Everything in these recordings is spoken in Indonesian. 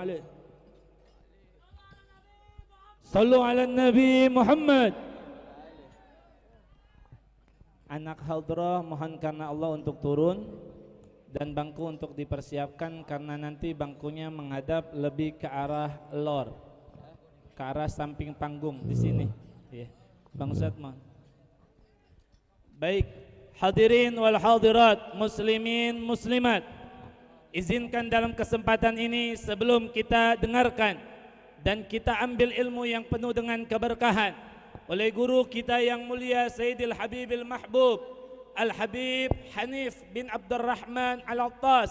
alaihi. Sallu ala Nabi Muhammad. Anak hadrah mohon karena Allah untuk turun dan bangku untuk dipersiapkan karena nanti bangkunya menghadap lebih ke arah lor, ke arah samping panggung di sini. Ya. Bang Ustadz mohon. Baik, hadirin wal hadirat, muslimin muslimat. Izinkan dalam kesempatan ini sebelum kita dengarkan dan kita ambil ilmu yang penuh dengan keberkahan oleh guru kita yang mulia Sayyidil Habibil Mahbub Al-Habib Hanif bin Abdurrahman Al-Attas,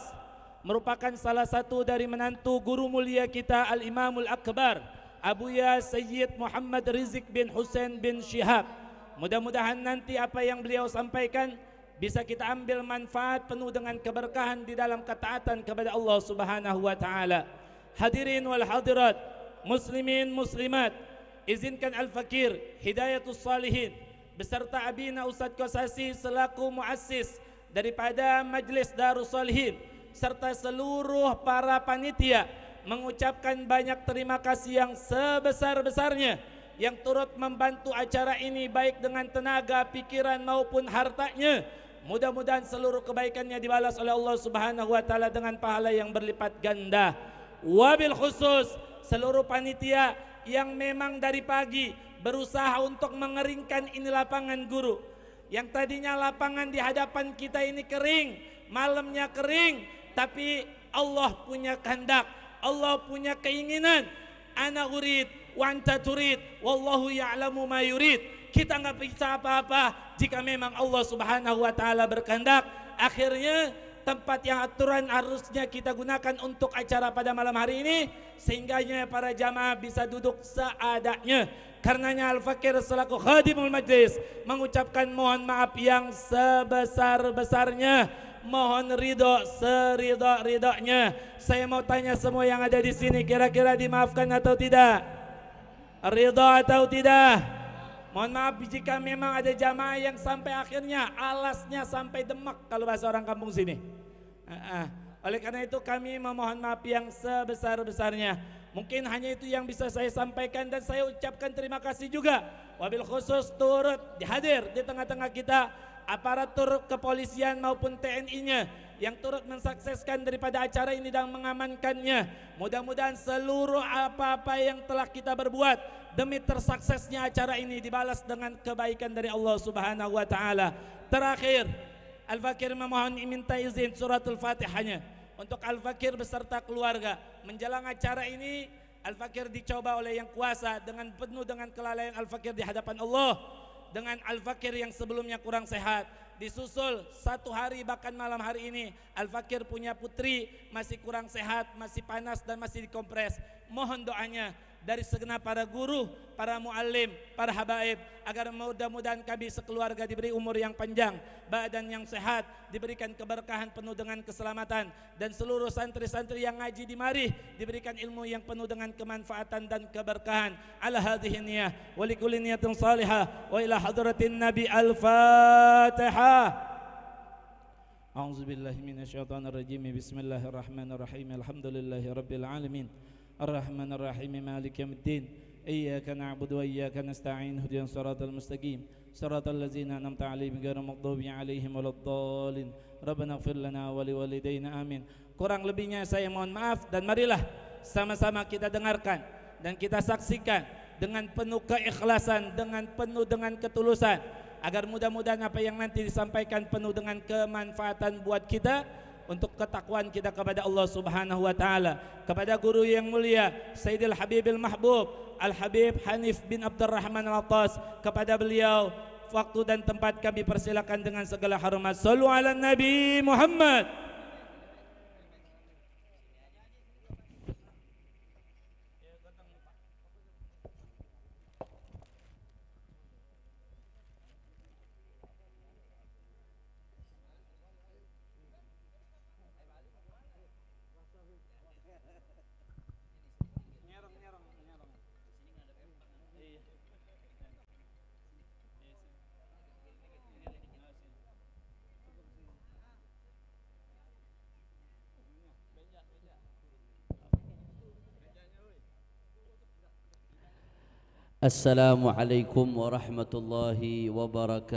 merupakan salah satu dari menantu guru mulia kita Al-Imamul Akbar Abuya Sayyid Muhammad Rizik bin Hussein bin Shihab. Mudah-mudahan nanti apa yang beliau sampaikan bisa kita ambil manfaat penuh dengan keberkahan di dalam ketaatan kepada Allah Subhanahu wa taala. Hadirin wal hadirat, muslimin muslimat, izinkan Al-Fakir Hidayatus Salihin beserta Abina Ustadz Kosasi selaku muassis daripada Majlis Darus Salihin serta seluruh para panitia mengucapkan banyak terima kasih yang sebesar-besarnya yang turut membantu acara ini baik dengan tenaga, pikiran maupun hartanya. Mudah-mudahan seluruh kebaikannya dibalas oleh Allah Subhanahu wa taala dengan pahala yang berlipat ganda. Wabil khusus seluruh panitia yang memang dari pagi berusaha untuk mengeringkan ini lapangan guru. Yang tadinya lapangan di hadapan kita ini kering, malamnya kering, tapi Allah punya kehendak, Allah punya keinginan. Ana urid wa anta turid wallahu ya'lamu ma yurid. Kita nggak bisa apa-apa jika memang Allah Subhanahu wa taala berkehendak. Akhirnya tempat yang aturan harusnya kita gunakan untuk acara pada malam hari ini sehingganya para jamaah bisa duduk seadanya. Karenanya Al-Fakir selaku khadimul majlis mengucapkan mohon maaf yang sebesar-besarnya, mohon ridho seridho-ridhonya. Saya mau tanya semua yang ada di sini, kira-kira dimaafkan atau tidak? Ridho atau tidak? Mohon maaf jika memang ada jamaah yang sampai akhirnya alasnya sampai demak kalau bahasa orang kampung sini. Oleh karena itu kami memohon maaf yang sebesar-besarnya. Mungkin hanya itu yang bisa saya sampaikan dan saya ucapkan terima kasih juga. Wabil khusus turut hadir di tengah-tengah kita aparatur kepolisian maupun TNI-nya yang turut mensukseskan daripada acara ini dan mengamankannya. Mudah-mudahan seluruh apa-apa yang telah kita berbuat demi tersuksesnya acara ini dibalas dengan kebaikan dari Allah Subhanahu wa taala. Terakhir, Al-Fakir memohon minta izin suratul Fatihahnya untuk Al-Fakir beserta keluarga. Menjelang acara ini Al-Fakir dicoba oleh yang kuasa dengan penuh dengan kelalaian Al-Fakir di hadapan Allah, dengan Al-Fakir yang sebelumnya kurang sehat. Disusul satu hari bahkan malam hari ini Al-Fakir punya putri masih kurang sehat, masih panas dan masih dikompres. Mohon doanya dari segenap para guru, para muallim, para habaib agar mudah-mudahan kami sekeluarga diberi umur yang panjang, badan yang sehat, diberikan keberkahan penuh dengan keselamatan, dan seluruh santri-santri yang ngaji di mari diberikan ilmu yang penuh dengan kemanfaatan dan keberkahan. Ala hadhihi niyah wa likulli niyatin salihah wa ila hadratin nabi. Al-Fatihah. A'udzubillahi minasyaitonir rajim. Bismillahirrahmanirrahim. Alhamdulillahi rabbil alamin. Ar-Rahmanir Rahim. Maliki yaumiddin. Iyyaka na'budu wa iyyaka nasta'in. Ihdinas siratal mustaqim. Siratal ladzina an'amta 'alaihim ghairil maghdubi 'alaihim waladdallin. Rabbana ighfir lana wa liwalidayna. Amin. Kurang lebihnya saya mohon maaf dan marilah sama-sama kita dengarkan dan kita saksikan dengan penuh keikhlasan, dengan penuh dengan ketulusan, agar mudah-mudahan apa yang nanti disampaikan penuh dengan kemanfaatan buat kita untuk ketakwaan kita kepada Allah Subhanahu wa taala. Kepada guru yang mulia Sayyidil Habibil Mahbub Al-Habib Hanif bin Abdurrahman Al-Attas, kepada beliau waktu dan tempat kami persilakan dengan segala hormat. Sallu ala Nabi Muhammad. Assalamualaikum warahmatullahi wabarakatuh.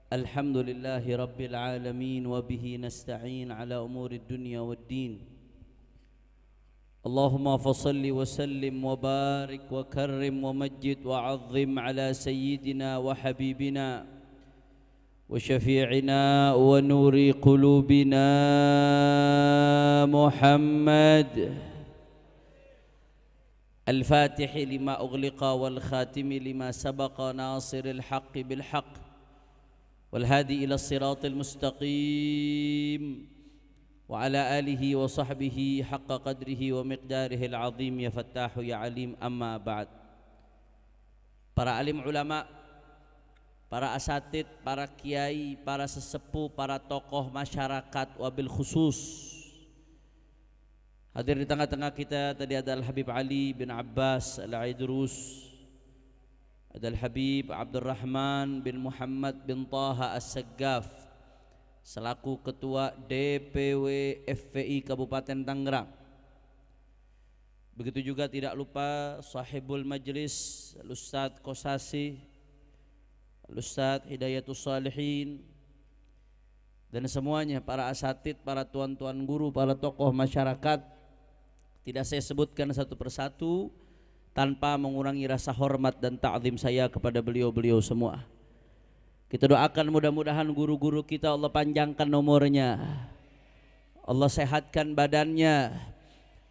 Alhamdulillahi rabbil alamin wa bihi nasta'in ala umuri dunya waddin. Allahumma fasalli wa sallim wa barik wa karrim wa majid wa azim ala sayyidina wa habibina وشفيعنا ونور قلوبنا محمد الفاتح لما أغلق والخاتم لما سبق ناصر الحق بالحق والهادي إلى الصراط المستقيم وعلى آله وصحبه حق قدره ومقداره العظيم يا فتاح يا عليم. أما بعد. Para alim ulama, para asatid, para kiai, para sesepuh, para tokoh masyarakat, wabil khusus hadir di tengah-tengah kita. Tadi ada Al-Habib Ali bin Abbas Al-Aidrus, ada Al-Habib Abdurrahman bin Muhammad bin Taha As-Saggaf selaku Ketua DPW FPI Kabupaten Tangerang. Begitu juga tidak lupa sahibul majlis Al-Ustadz Kosasi, Al-Ustadz Hidayatus Salihin, dan semuanya para asatid, para tuan-tuan guru, para tokoh masyarakat. Tidak saya sebutkan satu persatu tanpa mengurangi rasa hormat dan ta'zim saya kepada beliau-beliau semua. Kita doakan mudah-mudahan guru-guru kita Allah panjangkan umurnya, Allah sehatkan badannya,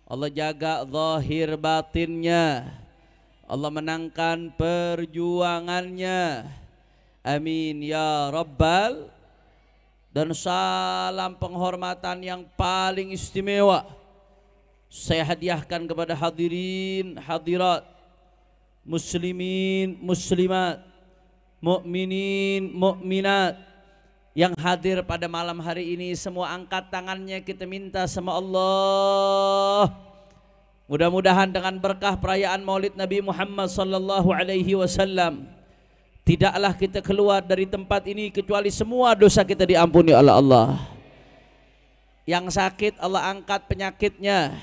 Allah jaga zahir batinnya, Allah menangkan perjuangannya. Amin ya Rabbal. Dan salam penghormatan yang paling istimewa saya hadiahkan kepada hadirin hadirat, muslimin muslimat, mukminin mukminat yang hadir pada malam hari ini. Semua angkat tangannya, kita minta sama Allah, mudah-mudahan dengan berkah perayaan Maulid Nabi Muhammad sallallahu alaihi wasallam tidaklah kita keluar dari tempat ini kecuali semua dosa kita diampuni oleh Allah. Yang sakit Allah angkat penyakitnya,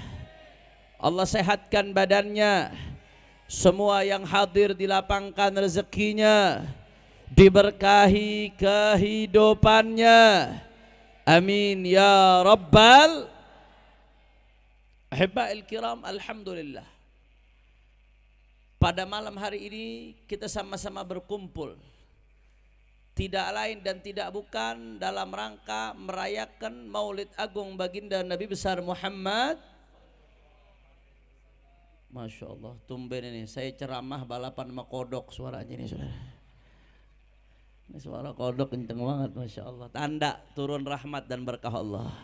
Allah sehatkan badannya. Semua yang hadir dilapangkan rezekinya, diberkahi kehidupannya. Amin ya Rabbal. Ahibba'il kiram, alhamdulillah. Pada malam hari ini kita sama-sama berkumpul tidak lain dan tidak bukan dalam rangka merayakan Maulid Agung Baginda Nabi besar Muhammad. Masya Allah, tumben ini saya ceramah balapan sama kodok suaranya ini saudara. Ini suara kodok kenceng banget, Masya Allah. Tanda turun rahmat dan berkah Allah.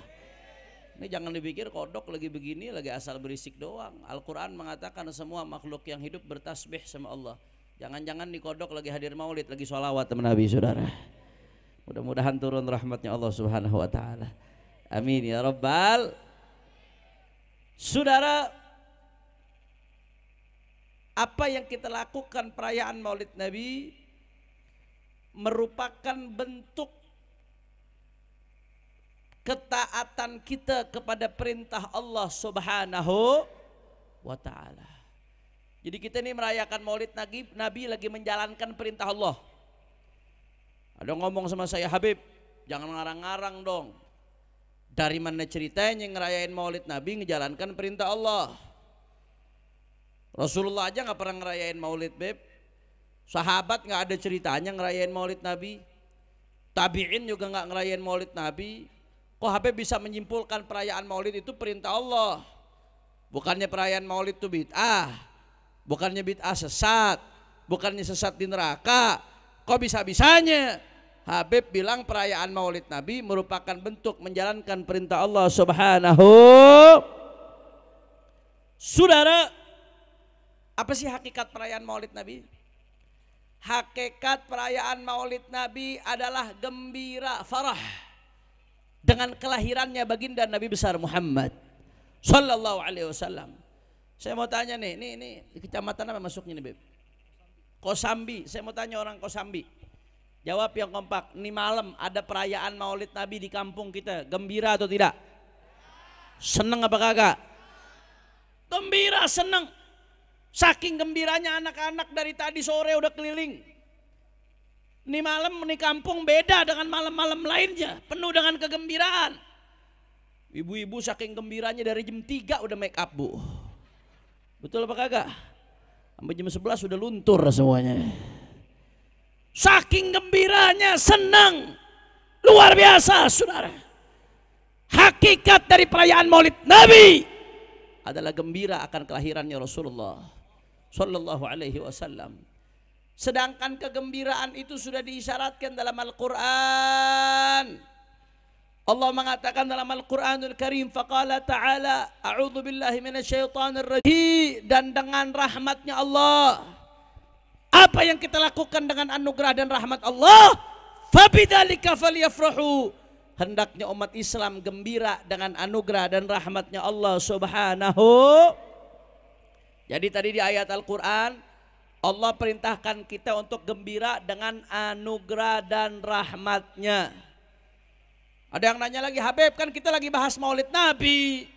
Ini jangan dipikir kodok lagi begini lagi asal berisik doang. Al-Quran mengatakan semua makhluk yang hidup bertasbih sama Allah. Jangan-jangan di kodok lagi hadir maulid, lagi sholawat teman Nabi saudara. Mudah-mudahan turun rahmatnya Allah subhanahu wa ta'ala. Amin ya Rabbal. Saudara, apa yang kita lakukan perayaan Maulid Nabi merupakan bentuk ketaatan kita kepada perintah Allah subhanahu wa ta'ala. Jadi kita ini merayakan Maulid Nabi lagi menjalankan perintah Allah. Ada ngomong sama saya, Habib jangan ngarang-ngarang dong. Dari mana ceritanya ngerayain Maulid Nabi ngejalankan perintah Allah? Rasulullah aja gak pernah ngerayain Maulid, Beb. Sahabat gak ada ceritanya ngerayain Maulid Nabi. Tabi'in juga gak ngerayain Maulid Nabi. Kok Habib bisa menyimpulkan perayaan Maulid itu perintah Allah? Bukannya perayaan Maulid itu bid'ah, bukannya bid'ah sesat, bukannya sesat di neraka. Kok bisa-bisanya Habib bilang perayaan Maulid Nabi merupakan bentuk menjalankan perintah Allah subhanahu. Saudara, apa sih hakikat perayaan Maulid Nabi? Hakikat perayaan Maulid Nabi adalah gembira, farah dengan kelahirannya baginda Nabi besar Muhammad sallallahu alaihi wasallam. Saya mau tanya nih, ini kecamatan apa masuknya nih, Beb? Kosambi. Saya mau tanya orang Kosambi. Jawab yang kompak. Ini malam ada perayaan Maulid Nabi di kampung kita. Gembira atau tidak? Seneng apa kagak? Gembira, seneng. Saking gembiranya anak-anak dari tadi sore udah keliling. Ini malam ini kampung beda dengan malam-malam lainnya, penuh dengan kegembiraan. Ibu-ibu saking gembiranya dari jam 3 udah make up, Bu. Betul apa kagak? Sampai jam 11 udah luntur semuanya. Saking gembiranya, senang. Luar biasa, Saudara. Hakikat dari perayaan Maulid Nabi adalah gembira akan kelahirannya Rasulullah sallallahu alaihi wasallam. Sedangkan kegembiraan itu sudah diisyaratkan dalam Al-Quran. Allah mengatakan dalam Al-Quranul Karim, faqala ta'ala a'udzu billahi minasyaitonir rajim, dan dengan rahmatnya Allah. Apa yang kita lakukan dengan anugerah dan rahmat Allah? Fabidzalika falyafrahu. Hendaknya umat Islam gembira dengan anugerah dan rahmatnya Allah Subhanahu. Jadi tadi di ayat Al-Quran Allah perintahkan kita untuk gembira dengan anugerah dan rahmatnya. Ada yang nanya lagi, Habib kan kita lagi bahas Maulid Nabi.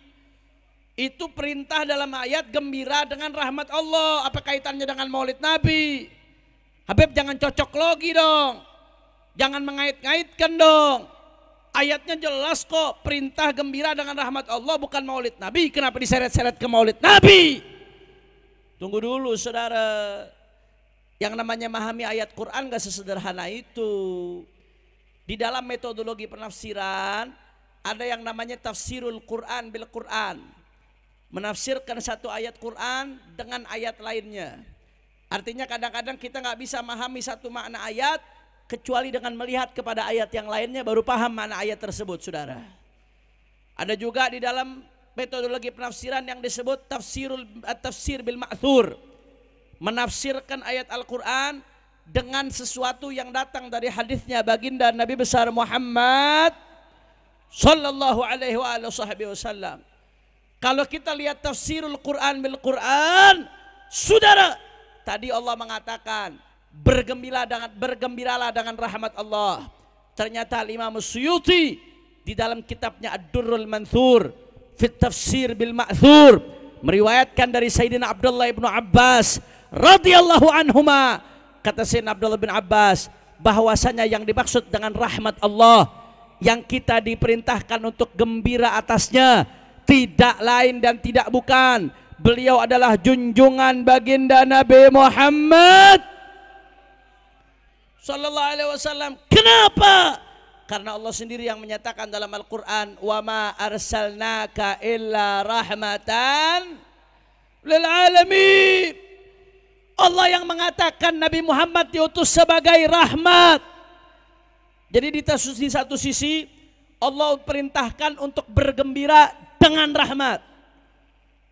Itu perintah dalam ayat gembira dengan rahmat Allah. Apa kaitannya dengan Maulid Nabi? Habib jangan cocok logi dong. Jangan mengait-ngaitkan dong. Ayatnya jelas kok, perintah gembira dengan rahmat Allah bukan Maulid Nabi. Kenapa diseret-seret ke Maulid Nabi? Tunggu dulu saudara. Yang namanya memahami ayat Quran gak sesederhana itu. Di dalam metodologi penafsiran ada yang namanya tafsirul Quran bil Quran. Menafsirkan satu ayat Quran dengan ayat lainnya. Artinya kadang-kadang kita gak bisa memahami satu makna ayat kecuali dengan melihat kepada ayat yang lainnya baru paham makna ayat tersebut, saudara. Ada juga di dalam metodologi penafsiran yang disebut tafsir bil ma'thur. Menafsirkan ayat Al-Quran dengan sesuatu yang datang dari hadisnya baginda Nabi besar Muhammad sallallahu alaihi wasallam. Kalau kita lihat tafsirul Quran bil Quran, saudara, tadi Allah mengatakan bergembiralah dengan rahmat Allah. Ternyata Imam Suyuti di dalam kitabnya Ad-Durrul Mansur fit tafsir bil ma'thur meriwayatkan dari Sayyidina Abdullah ibnu Abbas radhiyallahu anhuma, kata Sayyidina Abdullah bin Abbas, bahwasanya yang dimaksud dengan rahmat Allah yang kita diperintahkan untuk gembira atasnya tidak lain dan tidak bukan, beliau adalah junjungan baginda Nabi Muhammad sallallahu alaihi wasallam. Kenapa? Karena Allah sendiri yang menyatakan dalam Al-Quran, wa ma arsalnaka illa rahmatan lil alamin. Allah yang mengatakan Nabi Muhammad diutus sebagai rahmat. Jadi di satu sisi Allah perintahkan untuk bergembira dengan rahmat.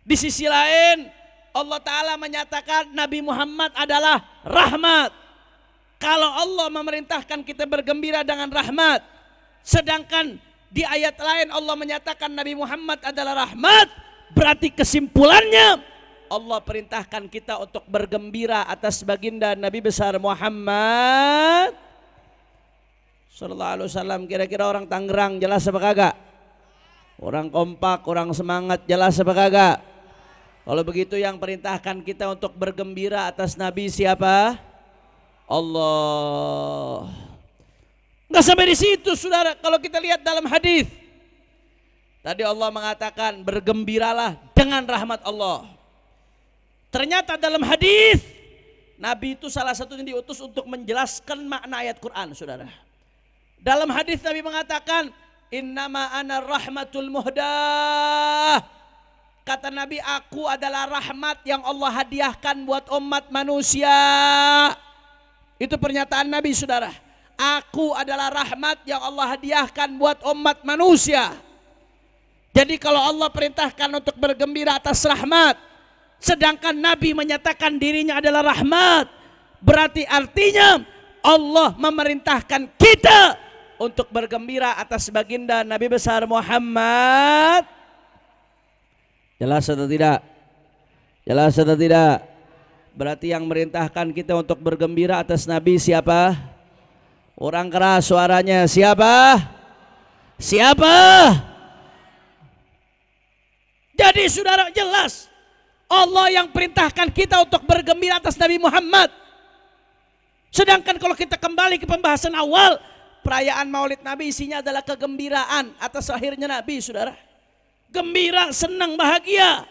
Di sisi lain Allah Ta'ala menyatakan Nabi Muhammad adalah rahmat. Kalau Allah memerintahkan kita bergembira dengan rahmat, sedangkan di ayat lain Allah menyatakan Nabi Muhammad adalah rahmat, berarti kesimpulannya Allah perintahkan kita untuk bergembira atas baginda Nabi besar Muhammad sallallahu alaihi wasallam. Kira-kira orang Tangerang jelas apa kagak? Orang kompak, orang semangat jelas apa kagak? Kalau begitu yang perintahkan kita untuk bergembira atas Nabi siapa? Allah. Enggak sampai di situ, saudara. Kalau kita lihat dalam hadis, tadi Allah mengatakan bergembiralah dengan rahmat Allah. Ternyata dalam hadis Nabi itu salah satunya diutus untuk menjelaskan makna ayat Quran, saudara. Dalam hadis Nabi mengatakan, innama ana rahmatul muhdah. Kata Nabi, aku adalah rahmat yang Allah hadiahkan buat umat manusia. Itu pernyataan Nabi, saudara. Aku adalah rahmat yang Allah hadiahkan buat umat manusia. Jadi kalau Allah perintahkan untuk bergembira atas rahmat, sedangkan Nabi menyatakan dirinya adalah rahmat, berarti artinya Allah memerintahkan kita untuk bergembira atas baginda Nabi besar Muhammad. Jelas atau tidak? Jelas atau tidak? Berarti yang merintahkan kita untuk bergembira atas Nabi siapa? Orang keras suaranya. Siapa? Siapa? Jadi saudara, jelas Allah yang perintahkan kita untuk bergembira atas Nabi Muhammad. Sedangkan kalau kita kembali ke pembahasan awal, perayaan Maulid Nabi isinya adalah kegembiraan atas lahirnya Nabi, saudara. Gembira, senang, bahagia.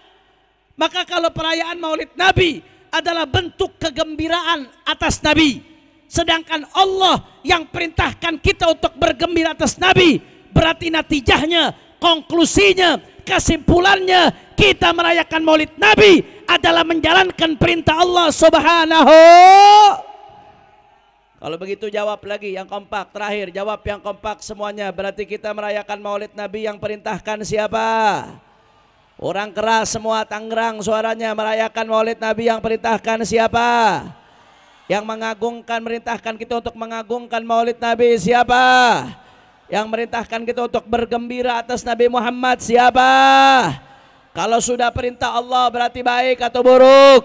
Maka kalau perayaan Maulid Nabi adalah bentuk kegembiraan atas Nabi, sedangkan Allah yang perintahkan kita untuk bergembira atas Nabi, berarti natijahnya, konklusinya, kesimpulannya, kita merayakan Maulid Nabi adalah menjalankan perintah Allah Subhanahu. Kalau begitu jawab lagi yang kompak, terakhir jawab yang kompak semuanya. Berarti kita merayakan Maulid Nabi yang perintahkan siapa? Orang keras semua Tangerang suaranya, merayakan Maulid Nabi yang perintahkan siapa? Yang mengagungkan, merintahkan kita untuk mengagungkan Maulid Nabi siapa? Yang merintahkan kita untuk bergembira atas Nabi Muhammad siapa? Kalau sudah perintah Allah berarti baik atau buruk?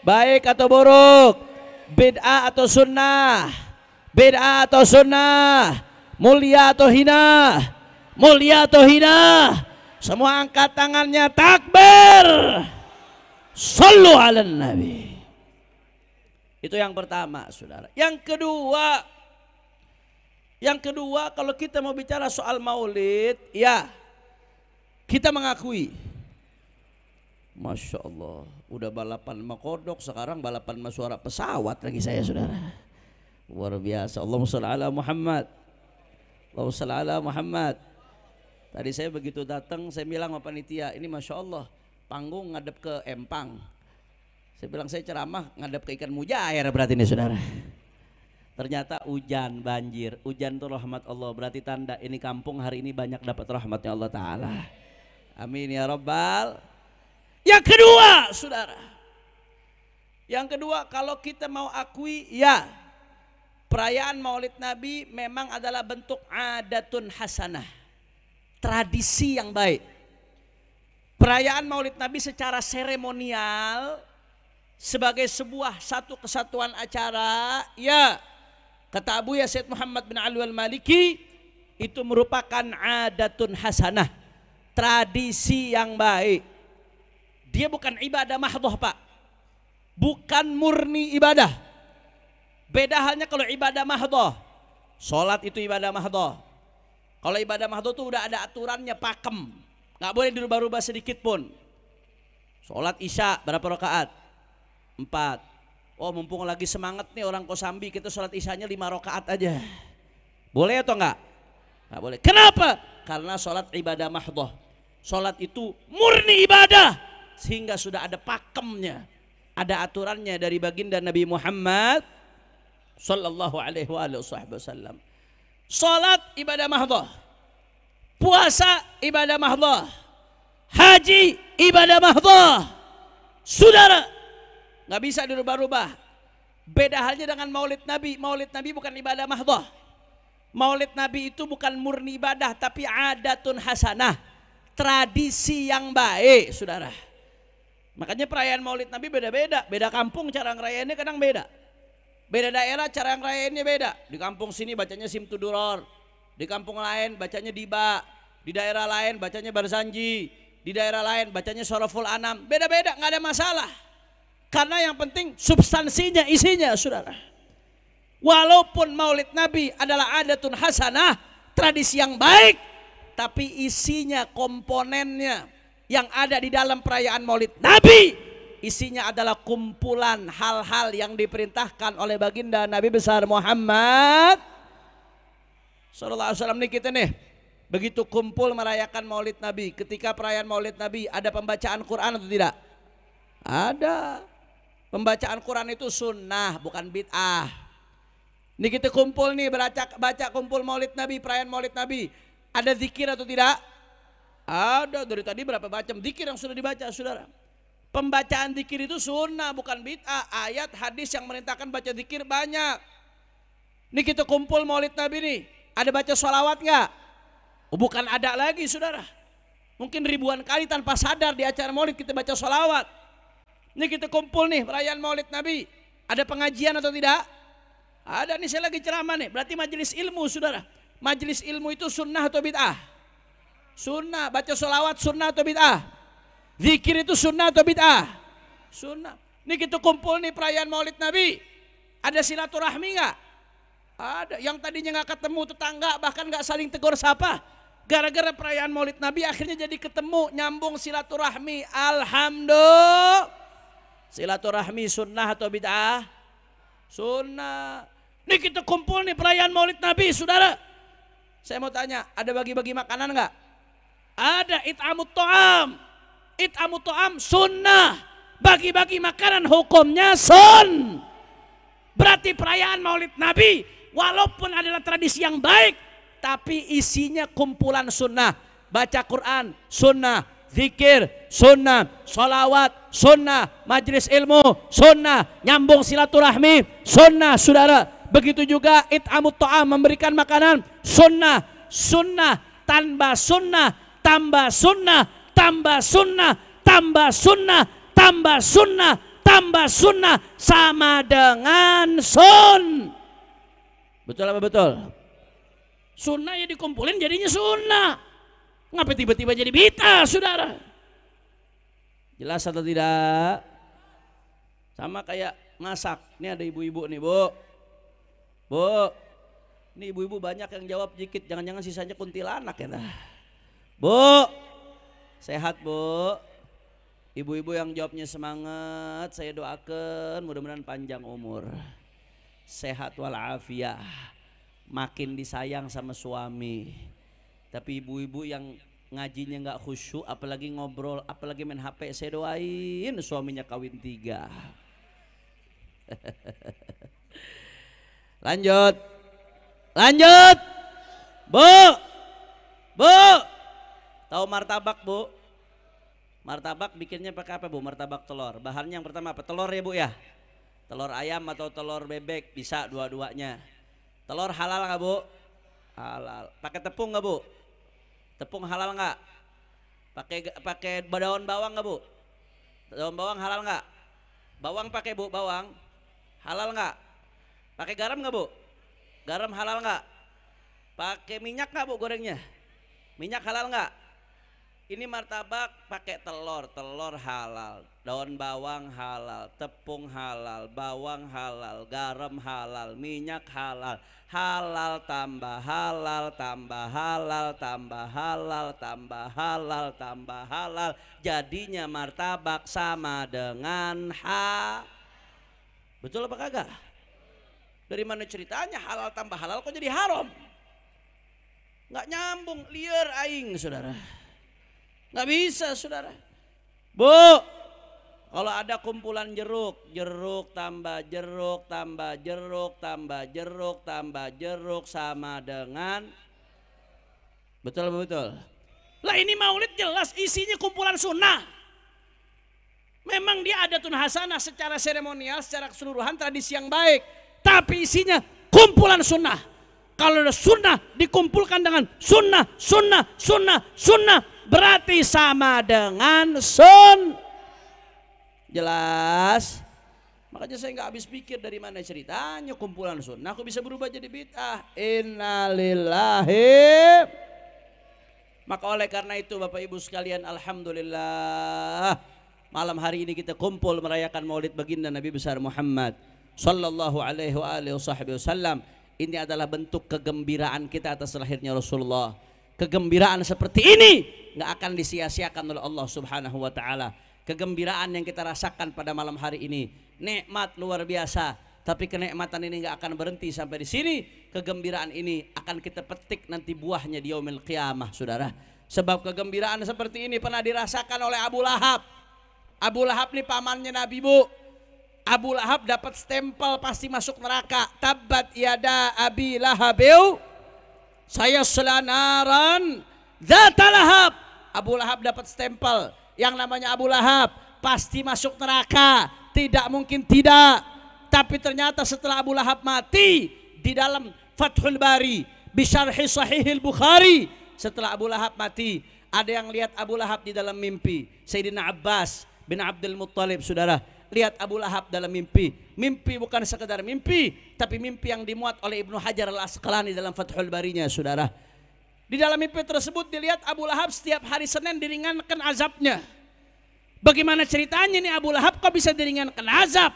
Baik atau buruk? Bid'ah atau sunnah? Bid'ah atau sunnah? Mulia atau hina? Mulia atau hina? Semua angkat tangannya, takbir. Sallu ala Nabi. Itu yang pertama, saudara. Yang kedua kalau kita mau bicara soal maulid, ya kita mengakui, Masya Allah, udah balapan sama kodok, sekarang balapan sama suara pesawat lagi saya, saudara. Luar biasa. Allahumma shalli ala Muhammad. Allahumma shalli ala Muhammad. Tadi saya begitu datang, saya bilang sama panitia, ini Masya Allah, panggung ngadep ke empang. Saya bilang saya ceramah ngadep ke ikan mujair berarti ini, saudara. Ternyata hujan, banjir. Hujan itu rahmat Allah, berarti tanda ini kampung hari ini banyak dapat rahmatnya Allah Ta'ala. Amin ya Rabbal. Yang kedua, saudara, yang kedua kalau kita mau akui, ya perayaan Maulid Nabi memang adalah bentuk adatun hasanah, tradisi yang baik. Perayaan Maulid Nabi secara seremonial sebagai sebuah satu kesatuan acara, ya kata Abu Yazid Muhammad bin Ali al-Maliki, itu merupakan adatun hasanah, tradisi yang baik. Dia bukan ibadah mahdhah, Pak. Bukan murni ibadah. Beda halnya kalau ibadah mahdhah. Salat itu ibadah mahdhah. Kalau ibadah mahdhah itu udah ada aturannya, pakem. Nggak boleh dirubah-rubah sedikit pun. Salat Isya berapa rakaat? 4. Oh, mumpung lagi semangat nih orang Kosambi, kita salat Isyanya 5 rakaat aja. Boleh atau enggak? Nggak boleh. Kenapa? Karena salat ibadah mahdhah. Salat itu murni ibadah, sehingga sudah ada pakemnya, ada aturannya dari baginda Nabi Muhammad sallallahu alaihi wasallam. Salat ibadah mahdhah, puasa ibadah mahdhah, haji ibadah mahdhah. Saudara, nggak bisa dirubah-rubah. Beda halnya dengan Maulid Nabi. Maulid Nabi bukan ibadah mahdhah. Maulid Nabi itu bukan murni ibadah, tapi adatun hasanah, tradisi yang baik, saudara. Makanya perayaan Maulid Nabi beda-beda. Beda kampung cara ngerayainnya kadang beda. Beda daerah cara ngerayainnya beda. Di kampung sini bacanya Simtuduror, di kampung lain bacanya Diba, di daerah lain bacanya Barzanji, di daerah lain bacanya Soroful Anam. Beda-beda, nggak ada masalah. Karena yang penting substansinya, isinya, saudara. Walaupun Maulid Nabi adalah adatun hasanah, tradisi yang baik, tapi isinya, komponennya yang ada di dalam perayaan Maulid Nabi, isinya adalah kumpulan hal-hal yang diperintahkan oleh baginda Nabi besar Muhammad sallallahu alaihi wasallam. Nih kita nih begitu kumpul merayakan Maulid Nabi. Ketika perayaan Maulid Nabi ada pembacaan Quran atau tidak? Ada. Pembacaan Quran itu sunnah, bukan bid'ah. Nih kita kumpul nih baca kumpul Maulid Nabi, perayaan Maulid Nabi. Ada zikir atau tidak? Ada. Dari tadi berapa macam zikir yang sudah dibaca, saudara. Pembacaan zikir itu sunnah, bukan bid'ah. Ayat hadis yang merintahkan baca zikir banyak. Ini kita kumpul Maulid Nabi nih, ada baca sholawat nggak? Oh, bukan ada lagi, saudara. Mungkin ribuan kali tanpa sadar di acara Maulid kita baca sholawat. Ini kita kumpul nih perayaan Maulid Nabi, ada pengajian atau tidak? Ada nih, saya lagi ceramah nih, berarti majelis ilmu saudara. Majelis ilmu itu sunnah atau bid'ah? Sunnah. Baca sholawat sunnah atau bid'ah? Zikir itu sunnah atau bid'ah? Sunnah. Nih kita kumpul nih perayaan Maulid Nabi. Ada silaturahmi nggak? Ada. Yang tadinya nggak ketemu tetangga, bahkan nggak saling tegur sapa, gara-gara perayaan Maulid Nabi akhirnya jadi ketemu, nyambung silaturahmi. Alhamdulillah. Silaturahmi sunnah atau bid'ah? Sunnah. Nih kita kumpul nih perayaan Maulid Nabi saudara. Saya mau tanya, ada bagi-bagi makanan nggak? Ada. It'amut ta'am. It'amut ta'am sunnah. Bagi-bagi makanan hukumnya sun. Berarti perayaan Maulid Nabi walaupun adalah tradisi yang baik, tapi isinya kumpulan sunnah. Baca Quran sunnah, zikir sunnah, sholawat sunnah, majelis ilmu sunnah, nyambung silaturahmi sunnah saudara. Begitu juga it'amut ta'am, memberikan makanan sunnah. Sunnah tambah sunnah, tambah sunnah, tambah sunnah, tambah sunnah, tambah sunnah, tambah sunnah sama dengan sun. Betul apa betul? Sunnah ya dikumpulin jadinya sunnah. Ngapa tiba-tiba jadi bid'ah saudara? Jelas atau tidak? Sama kayak masak. Ini ada ibu-ibu nih bu. Bu, ini ibu-ibu banyak yang jawab dikit, jangan-jangan sisanya kuntilanak ya nah. Bu, sehat bu. Ibu-ibu yang jawabnya semangat, saya doakan mudah-mudahan panjang umur, sehat walafiat, makin disayang sama suami. Tapi ibu-ibu yang ngajinya nggak khusyuk, apalagi ngobrol, apalagi main HP, saya doain suaminya kawin 3. Lanjut, lanjut, bu, bu, tahu martabak bu? Martabak bikinnya pakai apa bu? Martabak telur. Bahannya yang pertama apa? Telur ya bu ya? Telur ayam atau telur bebek, bisa dua-duanya. Telur halal nggak bu? Halal. Pakai tepung nggak bu? Tepung halal nggak? Pakai daun bawang nggak bu? Daun bawang halal nggak? Bawang pakai bu? Bawang halal nggak? Pakai garam nggak bu? Garam halal nggak? Pakai minyak nggak bu gorengnya? Minyak halal nggak? Ini martabak pakai telur, telur halal, daun bawang halal, tepung halal, bawang halal, garam halal, minyak halal, halal tambah halal, tambah halal, tambah halal, tambah halal, tambah halal, jadinya martabak sama dengan Betul apa kagak? Dari mana ceritanya halal tambah halal kok jadi haram? Nggak nyambung, liar aing saudara. Nggak bisa saudara. Bu, kalau ada kumpulan jeruk, jeruk tambah jeruk, tambah jeruk, tambah jeruk, tambah jeruk sama dengan, betul apa betul? Lah ini maulid jelas isinya kumpulan sunnah. Memang dia adatun hasanah secara seremonial, secara keseluruhan tradisi yang baik. Tapi isinya kumpulan sunnah. Kalau ada sunnah dikumpulkan dengan sunnah, sunnah, sunnah, sunnah, berarti sama dengan sun. Jelas? Makanya saya nggak habis pikir dari mana ceritanya kumpulan sunnah aku bisa berubah jadi bid'ah. Innalillahi. Maka oleh karena itu Bapak Ibu sekalian, alhamdulillah malam hari ini kita kumpul merayakan Maulid baginda Nabi besar Muhammad sallallahu alaihi wasallam. Ini adalah bentuk kegembiraan kita atas lahirnya Rasulullah. Kegembiraan seperti ini nggak akan disia-siakan oleh Allah Subhanahu wa taala. Kegembiraan yang kita rasakan pada malam hari ini nikmat luar biasa, tapi kenikmatan ini nggak akan berhenti sampai di sini. Kegembiraan ini akan kita petik nanti buahnya di yaumil qiyamah, saudara. Sebab kegembiraan seperti ini pernah dirasakan oleh Abu Lahab. Abu Lahab ini pamannya Nabi bu. Abu Lahab dapat stempel pasti masuk neraka. Tabbat yada Abi Lahabiu saya selanaran dzata lahab. Abu Lahab dapat stempel yang namanya Abu Lahab pasti masuk neraka, tidak mungkin tidak. Tapi ternyata setelah Abu Lahab mati, di dalam Fathul Bari bisyarhi Sahihil Bukhari, setelah Abu Lahab mati ada yang lihat Abu Lahab di dalam mimpi. Sayyidina Abbas bin Abdul Muttalib saudara, lihat Abu Lahab dalam mimpi. Mimpi bukan sekedar mimpi, tapi mimpi yang dimuat oleh Ibnu Hajar Al-Asqalani dalam Fathul Barinya, saudara. Di dalam mimpi tersebut dilihat Abu Lahab setiap hari Senin diringankan azabnya. Bagaimana ceritanya nih Abu Lahab kok bisa diringankan azab?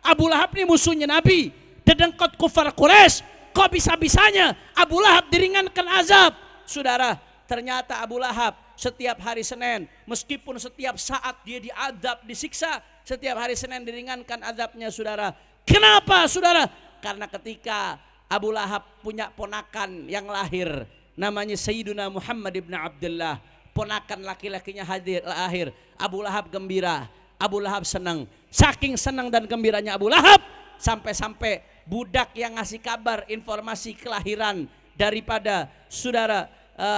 Abu Lahab ini musuhnya Nabi, dedengkot kufar Quraisy, kok bisa-bisanya Abu Lahab diringankan azab? Saudara, ternyata Abu Lahab setiap hari Senin, meskipun setiap saat dia diadab, disiksa, setiap hari Senin diringankan azabnya, saudara. Kenapa, saudara? Karena ketika Abu Lahab punya ponakan yang lahir, namanya Sayyiduna Muhammad ibn Abdullah, ponakan laki-lakinya lahir, Abu Lahab gembira, Abu Lahab senang. Saking senang dan gembiranya Abu Lahab, sampai-sampai budak yang ngasih kabar informasi kelahiran daripada saudara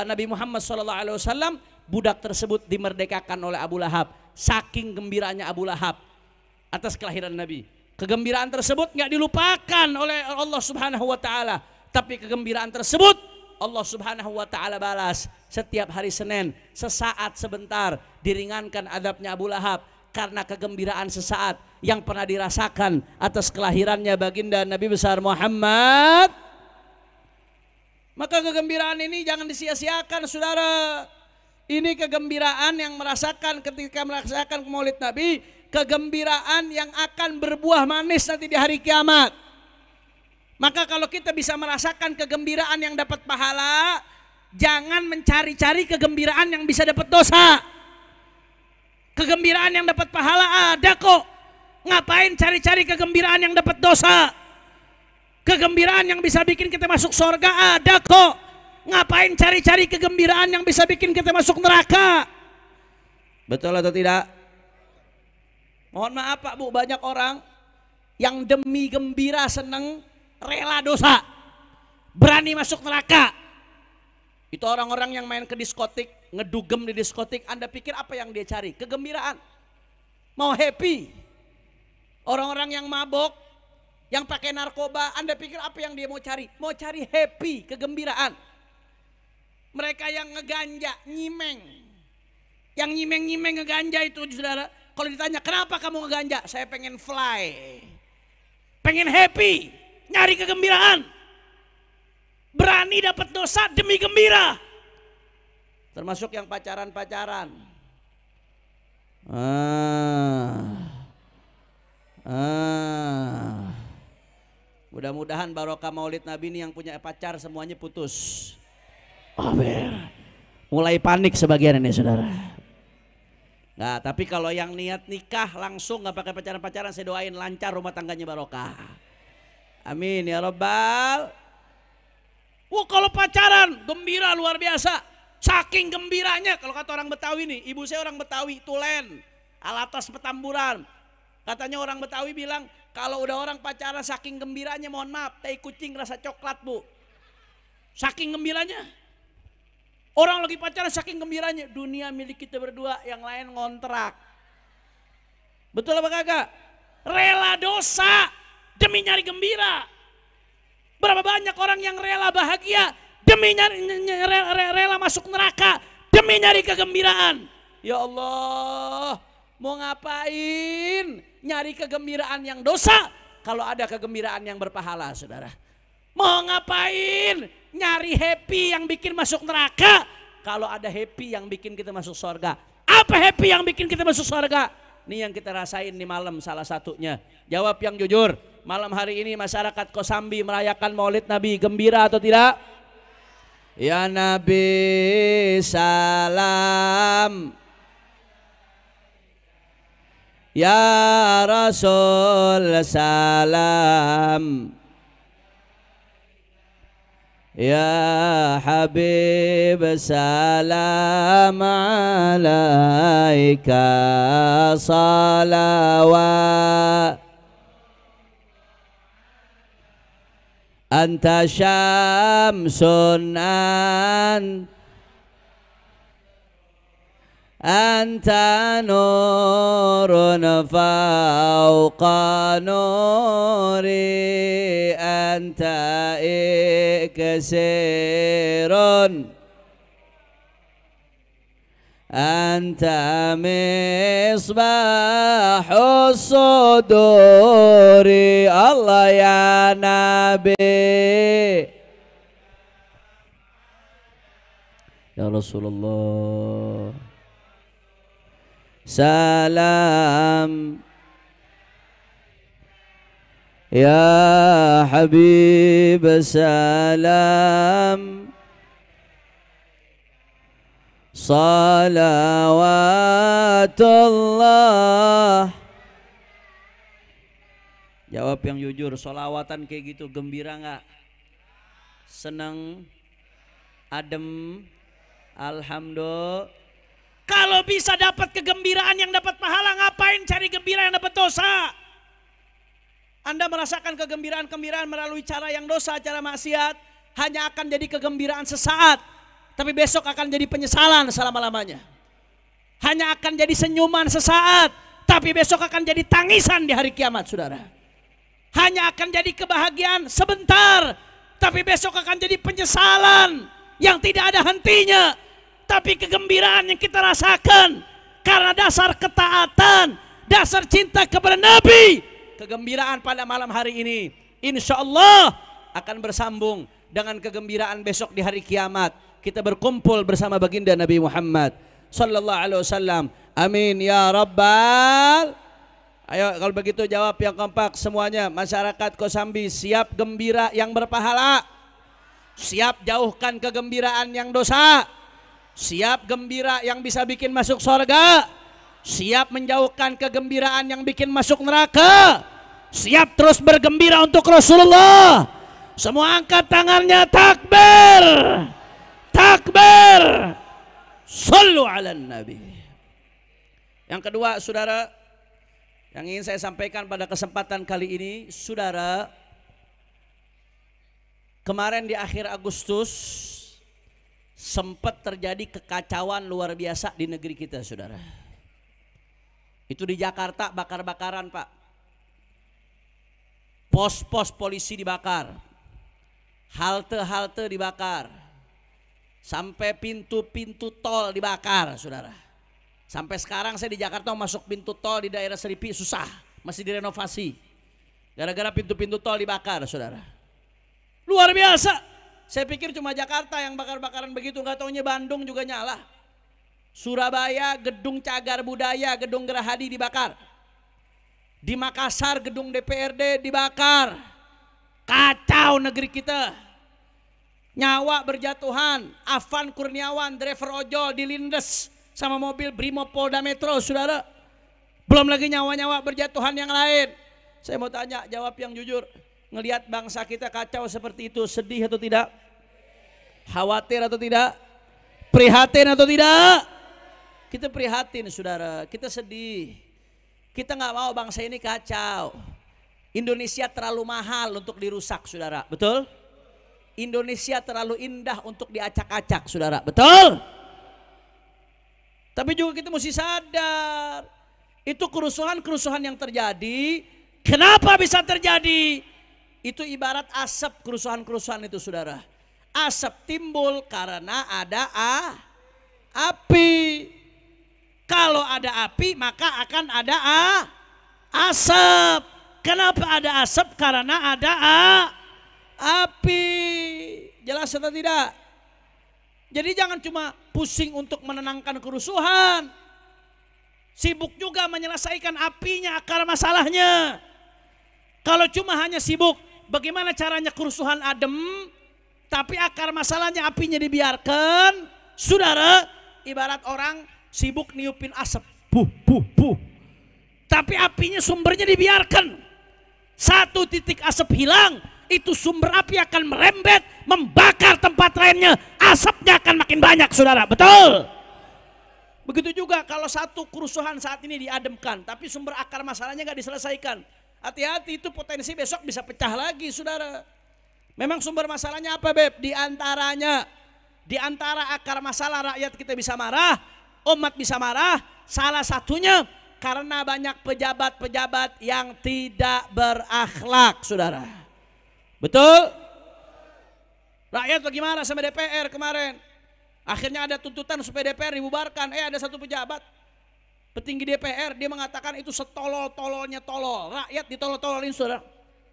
Nabi Muhammad SAW, budak tersebut dimerdekakan oleh Abu Lahab. Saking gembiranya Abu Lahab atas kelahiran Nabi. Kegembiraan tersebut nggak dilupakan oleh Allah Subhanahu wa taala, tapi kegembiraan tersebut Allah Subhanahu wa taala balas setiap hari Senin, sesaat sebentar diringankan azabnya Abu Lahab karena kegembiraan sesaat yang pernah dirasakan atas kelahirannya baginda Nabi besar Muhammad. Maka kegembiraan ini jangan disia-siakan, saudara. Ini kegembiraan yang merasakan ketika merasakan Maulid Nabi, kegembiraan yang akan berbuah manis nanti di hari kiamat. Maka kalau kita bisa merasakan kegembiraan yang dapat pahala, jangan mencari-cari kegembiraan yang bisa dapat dosa. Kegembiraan yang dapat pahala ada kok. Ngapain cari-cari kegembiraan yang dapat dosa? Kegembiraan yang bisa bikin kita masuk surga ada kok. Ngapain cari-cari kegembiraan yang bisa bikin kita masuk neraka? Betul atau tidak? Mohon maaf Pak Bu, banyak orang yang demi gembira seneng rela dosa, berani masuk neraka. Itu orang-orang yang main ke diskotik, ngedugem di diskotik. Anda pikir apa yang dia cari? Kegembiraan, mau happy. Orang-orang yang mabok, yang pakai narkoba, Anda pikir apa yang dia mau cari? Mau cari happy, kegembiraan. Mereka yang ngeganja, nyimeng, yang nyimeng-nyimeng ngeganja itu, saudara, kalau ditanya kenapa kamu ngeganja? Saya pengen fly, pengen happy, nyari kegembiraan, berani dapat dosa demi gembira. Termasuk yang pacaran-pacaran. Mudah-mudahan barokah Maulid Nabi ini yang punya pacar semuanya putus. Mulai panik sebagian ini, saudara. Nah, tapi kalau yang niat nikah langsung nggak pakai pacaran-pacaran, saya doain lancar rumah tangganya barokah. Amin ya Rabbal. Kalau pacaran gembira luar biasa. Saking gembiranya, kalau kata orang Betawi nih, ibu saya orang Betawi, Tulen, Alatas Petamburan. Katanya orang Betawi bilang kalau udah orang pacaran saking gembiranya, mohon maaf, tai kucing rasa coklat Bu. Saking gembiranya. Orang lagi pacaran saking gembiranya, dunia milik kita berdua, yang lain ngontrak. Betul apa kagak? Rela dosa demi nyari gembira. Berapa banyak orang yang rela bahagia demi rela masuk neraka demi nyari kegembiraan. Ya Allah, mau ngapain nyari kegembiraan yang dosa kalau ada kegembiraan yang berpahala, saudara? Mau ngapain nyari happy yang bikin masuk neraka kalau ada happy yang bikin kita masuk surga? Apa happy yang bikin kita masuk surga? Ini yang kita rasain di malam salah satunya. Jawab yang jujur. Malam hari ini masyarakat Kosambi merayakan Maulid Nabi, gembira atau tidak? Ya Nabi salam, ya Rasul salam, ya Habib salam alaika salawat. Anta syamsun anta nurun fauqa nuri, anta iksirun Anta misbahus suduri Allah ya Nabi ya Rasulullah salam ya Habib salam salawatullah. Jawab yang jujur, solawatan kayak gitu gembira nggak? Seneng? Adem? Alhamdulillah. Kalau bisa dapat kegembiraan yang dapat pahala, ngapain cari gembira yang dapat dosa? Anda merasakan kegembiraan-kegembiraan melalui cara yang dosa, cara maksiat, hanya akan jadi kegembiraan sesaat, tapi besok akan jadi penyesalan selama-lamanya. Hanya akan jadi senyuman sesaat, tapi besok akan jadi tangisan di hari kiamat, saudara. Hanya akan jadi kebahagiaan sebentar, tapi besok akan jadi penyesalan yang tidak ada hentinya. Tapi kegembiraan yang kita rasakan karena dasar ketaatan, dasar cinta kepada Nabi, kegembiraan pada malam hari ini insya Allah akan bersambung dengan kegembiraan besok di hari kiamat. Kita berkumpul bersama baginda Nabi Muhammad sallallahu alaihi wasallam. Amin ya rabbal. Ayo kalau begitu jawab yang kompak semuanya. Masyarakat Kosambi siap gembira yang berpahala, siap jauhkan kegembiraan yang dosa, siap gembira yang bisa bikin masuk surga, siap menjauhkan kegembiraan yang bikin masuk neraka, siap terus bergembira untuk Rasulullah. Semua angkat tangannya, takbir, takbir, sallu ala nabi. Yang kedua, saudara, yang ingin saya sampaikan pada kesempatan kali ini, saudara, kemarin di akhir Agustus sempat terjadi kekacauan luar biasa di negeri kita, saudara. Itu di Jakarta bakar-bakaran, Pak. Pos-pos polisi dibakar, halte-halte dibakar, sampai pintu-pintu tol dibakar, saudara. Sampai sekarang saya di Jakarta masuk pintu tol di daerah Seripi susah, masih direnovasi. Gara-gara pintu-pintu tol dibakar, saudara. Luar biasa. Saya pikir cuma Jakarta yang bakar-bakaran begitu, nggak taunya Bandung juga nyala. Surabaya, gedung Cagar Budaya, gedung Gerahadi dibakar. Di Makassar, gedung DPRD dibakar. Kacau negeri kita. Nyawa berjatuhan. Afan Kurniawan, driver ojol dilindes sama mobil Brimob Polda Metro, saudara. Belum lagi nyawa-nyawa berjatuhan yang lain. Saya mau tanya, jawab yang jujur. Ngelihat bangsa kita kacau seperti itu, sedih atau tidak? Khawatir atau tidak? Prihatin atau tidak? Kita prihatin, saudara. Kita sedih. Kita nggak mau bangsa ini kacau. Indonesia terlalu mahal untuk dirusak, saudara. Betul? Indonesia terlalu indah untuk diacak-acak, saudara. Betul? Tapi juga kita mesti sadar, itu kerusuhan-kerusuhan yang terjadi, kenapa bisa terjadi? Itu ibarat asap, kerusuhan-kerusuhan itu, saudara. Asap timbul karena ada api. Kalau ada api maka akan ada asap. Kenapa ada asap? Karena ada api. Jelas atau tidak? Jadi jangan cuma pusing untuk menenangkan kerusuhan, sibuk juga menyelesaikan apinya, akar masalahnya. Kalau cuma hanya sibuk bagaimana caranya kerusuhan adem, tapi akar masalahnya apinya dibiarkan, saudara, ibarat orang sibuk niupin asap, puh puh puh, tapi apinya sumbernya dibiarkan. Satu titik asap hilang, itu sumber api akan merembet, membakar tempat lainnya, asapnya akan makin banyak, saudara. Betul? Begitu juga kalau satu kerusuhan saat ini diademkan, tapi sumber akar masalahnya nggak diselesaikan, hati-hati, itu potensi besok bisa pecah lagi, saudara. Memang sumber masalahnya apa, Beb? Di antara akar masalah rakyat kita bisa marah, umat bisa marah, salah satunya karena banyak pejabat-pejabat yang tidak berakhlak, saudara. Betul? Rakyat lagi marah sama DPR kemarin. Akhirnya ada tuntutan supaya DPR dibubarkan. Ada satu pejabat petinggi DPR, dia mengatakan itu setolol-tololnya tolol. Rakyat ditolol-tololin, saudara.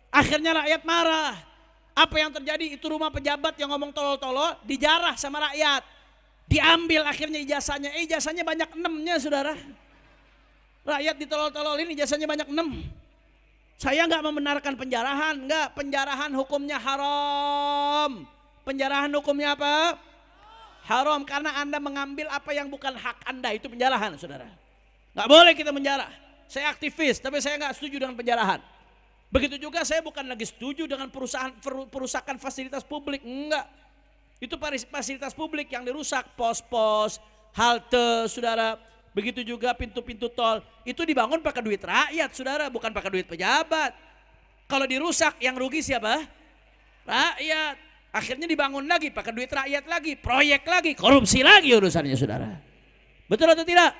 Akhirnya rakyat marah. Apa yang terjadi? Itu rumah pejabat yang ngomong tolol-tolol dijarah sama rakyat. Diambil akhirnya ijazahnya. Ijazahnya banyak 6-nya, saudara. Rakyat ditolol-tololin, ijazahnya banyak 6. Saya nggak membenarkan penjarahan, nggak. Penjarahan hukumnya haram. Penjarahan hukumnya apa? Haram, karena Anda mengambil apa yang bukan hak Anda, itu penjarahan, saudara. Nggak boleh kita menjarah. Saya aktivis, tapi saya nggak setuju dengan penjarahan. Begitu juga saya bukan lagi setuju dengan perusakan fasilitas publik, enggak. Itu fasilitas publik yang dirusak, pos-pos, halte, saudara. Begitu juga pintu-pintu tol, itu dibangun pakai duit rakyat, saudara, bukan pakai duit pejabat. Kalau dirusak, yang rugi siapa? Rakyat. Akhirnya dibangun lagi, pakai duit rakyat lagi, proyek lagi, korupsi lagi urusannya, saudara. Betul atau tidak?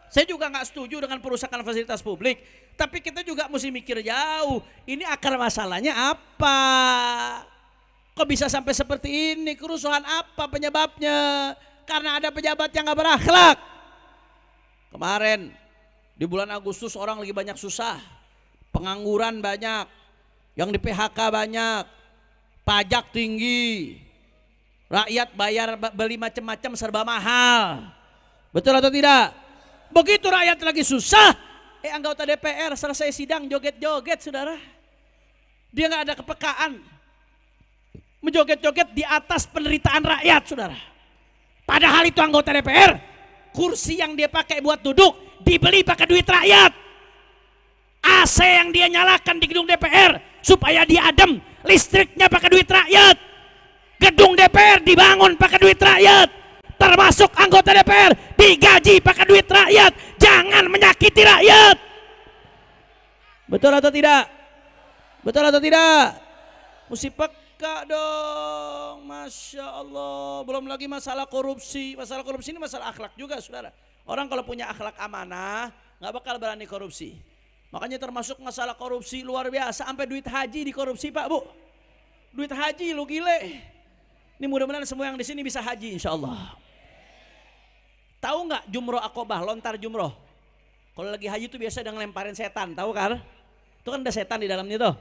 Saya juga nggak setuju dengan perusakan fasilitas publik, tapi kita juga mesti mikir jauh. Ini akar masalahnya apa? Kok bisa sampai seperti ini? Kerusuhan apa penyebabnya? Karena ada pejabat yang nggak berakhlak. Kemarin di bulan Agustus orang lagi banyak susah, pengangguran banyak, yang di PHK banyak, pajak tinggi, rakyat bayar beli macam-macam serba mahal. Betul atau tidak? Begitu rakyat lagi susah, anggota DPR selesai sidang joget-joget, saudara. Dia nggak ada kepekaan, menjoget-joget di atas penderitaan rakyat, saudara. Padahal itu anggota DPR, kursi yang dia pakai buat duduk dibeli pakai duit rakyat. AC yang dia nyalakan di gedung DPR supaya dia adem, listriknya pakai duit rakyat. Gedung DPR dibangun pakai duit rakyat. Termasuk anggota DPR digaji pakai duit rakyat. Jangan menyakiti rakyat. Betul atau tidak? Betul atau tidak? Mesti peka dong. Masya Allah. Belum lagi masalah korupsi. Masalah korupsi ini masalah akhlak juga, saudara. Orang kalau punya akhlak amanah nggak bakal berani korupsi. Makanya termasuk masalah korupsi luar biasa. Sampai duit haji dikorupsi, Pak, Bu. Duit haji lu gile. Ini mudah-mudahan semua yang di sini bisa haji insya Allah. Tahu nggak jumroh akobah, lontar jumroh? Kalau lagi haji itu biasa dengan lemparin setan, tahu kan? Itu kan ada setan di dalamnya tuh.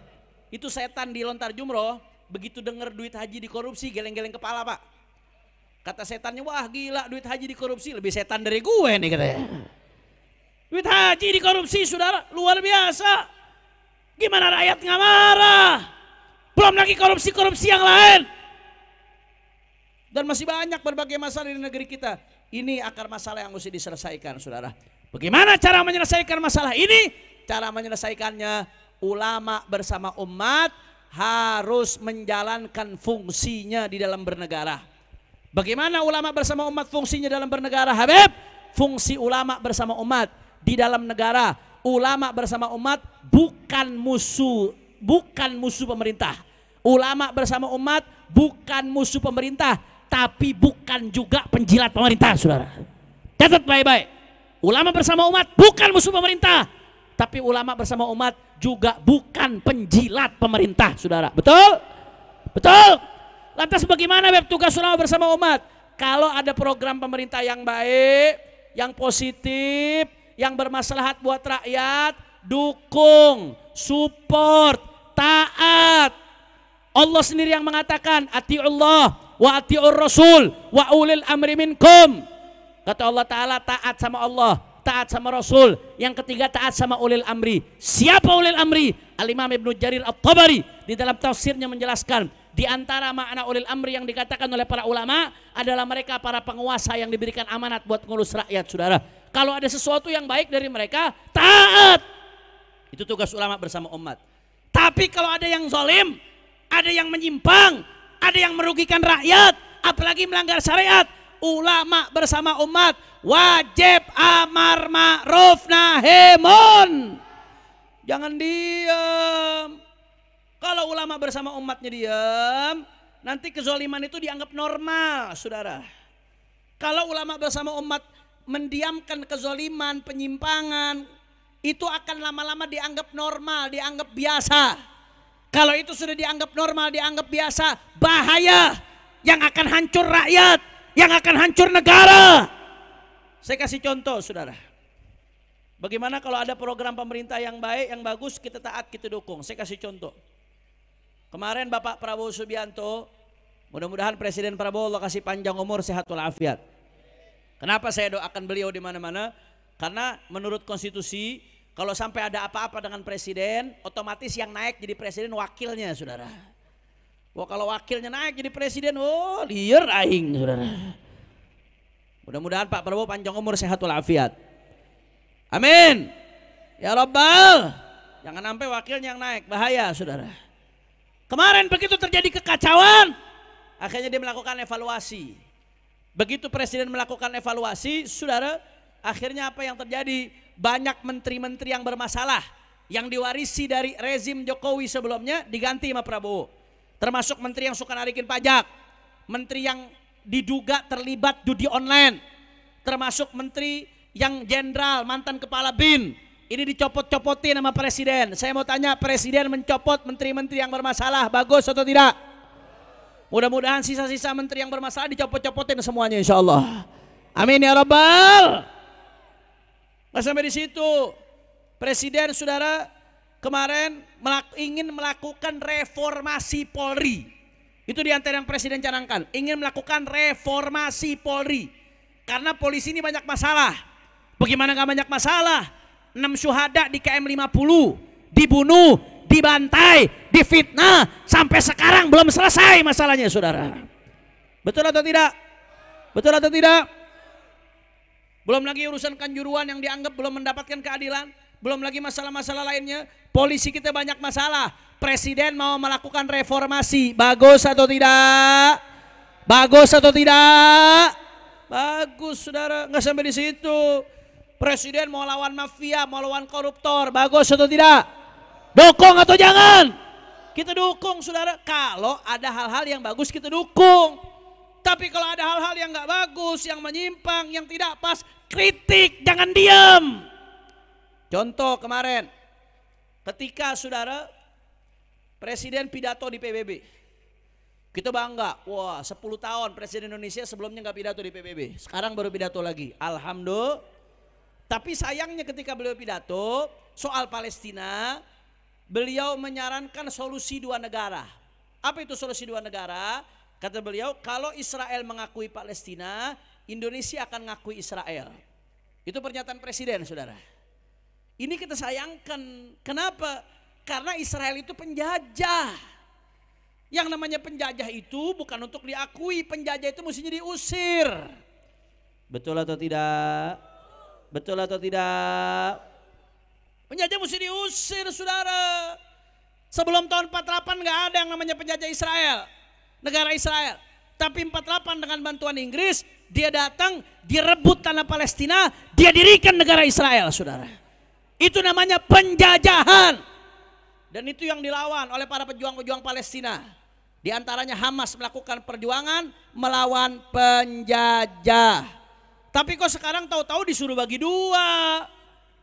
Itu setan di lontar jumroh, begitu dengar duit haji dikorupsi, geleng-geleng kepala, Pak. Kata setannya, wah gila duit haji dikorupsi, lebih setan dari gue nih katanya. Duit haji dikorupsi, saudara, luar biasa. Gimana rakyat nggak marah? Belum lagi korupsi-korupsi yang lain. Dan masih banyak berbagai masalah di negeri kita. Ini akar masalah yang mesti diselesaikan, saudara. Bagaimana cara menyelesaikan masalah ini? Cara menyelesaikannya, ulama bersama umat harus menjalankan fungsinya di dalam bernegara. Bagaimana ulama bersama umat fungsinya dalam bernegara, Habib? Fungsi ulama bersama umat di dalam negara. Ulama bersama umat bukan musuh pemerintah. Ulama bersama umat bukan musuh pemerintah, tapi bukan juga penjilat pemerintah, saudara. Catat baik-baik. Ulama bersama umat bukan musuh pemerintah, tapi ulama bersama umat juga bukan penjilat pemerintah, saudara. Betul? Betul. Lantas bagaimana tugas ulama bersama umat? Kalau ada program pemerintah yang baik, yang positif, yang bermaslahat buat rakyat, dukung, support, taat. Allah sendiri yang mengatakan, ati'ullah wa ati'ur rasul wa ulil amri minkum. Kata Allah Ta'ala, taat sama Allah, taat sama Rasul. Yang ketiga taat sama ulil amri. Siapa ulil amri? Al-Imam Ibnu Jarir At-Tabari di dalam tafsirnya menjelaskan, di antara makna ulil amri yang dikatakan oleh para ulama adalah mereka para penguasa yang diberikan amanat buat ngurus rakyat, saudara. Kalau ada sesuatu yang baik dari mereka, taat. Itu tugas ulama bersama umat. Tapi kalau ada yang zalim, ada yang menyimpang, ada yang merugikan rakyat, apalagi melanggar syariat, ulama bersama umat wajib amar ma'ruf nahi munkar. Jangan diam. Kalau ulama bersama umatnya diam, nanti kezaliman itu dianggap normal, saudara. Kalau ulama bersama umat mendiamkan kezaliman, penyimpangan, itu akan lama-lama dianggap normal, dianggap biasa. Kalau itu sudah dianggap normal, dianggap biasa, bahaya. Yang akan hancur rakyat, yang akan hancur negara. Saya kasih contoh saudara. Bagaimana kalau ada program pemerintah yang baik, yang bagus, kita taat, kita dukung. Saya kasih contoh. Kemarin Bapak Prabowo Subianto, mudah-mudahan Presiden Prabowo Allah kasih panjang umur, sehat walafiat. Kenapa saya doakan beliau di mana-mana? Karena menurut konstitusi, kalau sampai ada apa-apa dengan presiden, otomatis yang naik jadi presiden wakilnya, saudara. Wah, kalau wakilnya naik jadi presiden, oh liar aing, saudara. Mudah-mudahan Pak Prabowo panjang umur, sehat walafiat. Amin. Ya Rabbal. Jangan sampai wakilnya yang naik, bahaya, saudara. Kemarin begitu terjadi kekacauan, akhirnya dia melakukan evaluasi. Begitu presiden melakukan evaluasi, saudara, akhirnya apa yang terjadi? Banyak menteri-menteri yang bermasalah, yang diwarisi dari rezim Jokowi sebelumnya diganti sama Prabowo. Termasuk menteri yang suka narikin pajak, menteri yang diduga terlibat judi online, termasuk menteri yang jenderal, mantan kepala BIN. Ini dicopot-copotin sama presiden. Saya mau tanya, presiden mencopot menteri-menteri yang bermasalah, bagus atau tidak? Mudah-mudahan sisa-sisa menteri yang bermasalah dicopot-copotin semuanya insya Allah. Amin ya Rabbal. Nggak sampai di situ. Presiden saudara kemarin ingin melakukan reformasi Polri. Itu diantara yang presiden canangkan. Ingin melakukan reformasi Polri. Karena polisi ini banyak masalah. Bagaimana gak banyak masalah? 6 syuhada di KM 50 dibunuh, dibantai, difitnah, sampai sekarang belum selesai masalahnya saudara. Betul atau tidak? Betul atau tidak? Belum lagi urusan Kanjuruhan yang dianggap belum mendapatkan keadilan, belum lagi masalah-masalah lainnya. Polisi kita banyak masalah. Presiden mau melakukan reformasi, bagus atau tidak? Bagus atau tidak? Bagus saudara, nggak sampai di situ. Presiden mau lawan mafia, mau lawan koruptor, bagus atau tidak? Dukung atau jangan? Kita dukung saudara. Kalau ada hal-hal yang bagus kita dukung. Tapi kalau ada hal-hal yang nggak bagus, yang menyimpang, yang tidak pas, kritik, jangan diam. Contoh kemarin, ketika saudara Presiden pidato di PBB, kita bangga, wah 10 tahun Presiden Indonesia sebelumnya nggak pidato di PBB, sekarang baru pidato lagi, alhamdulillah. Tapi sayangnya ketika beliau pidato soal Palestina, beliau menyarankan solusi 2 negara. Apa itu solusi 2 negara? Kata beliau, kalau Israel mengakui Palestina, Indonesia akan mengakui Israel. Itu pernyataan presiden, saudara. Ini kita sayangkan. Kenapa? Karena Israel itu penjajah. Yang namanya penjajah itu bukan untuk diakui, penjajah itu mestinya diusir. Betul atau tidak? Betul atau tidak? Penjajah mesti diusir, saudara. Sebelum tahun 48 nggak ada yang namanya penjajah Israel, negara Israel. Tapi 48 dengan bantuan Inggris, dia datang, direbut tanah Palestina, dia dirikan negara Israel, saudara. Itu namanya penjajahan. Dan itu yang dilawan oleh para pejuang-pejuang Palestina. Di antaranya Hamas melakukan perjuangan melawan penjajah. Tapi kok sekarang tahu-tahu disuruh bagi 2,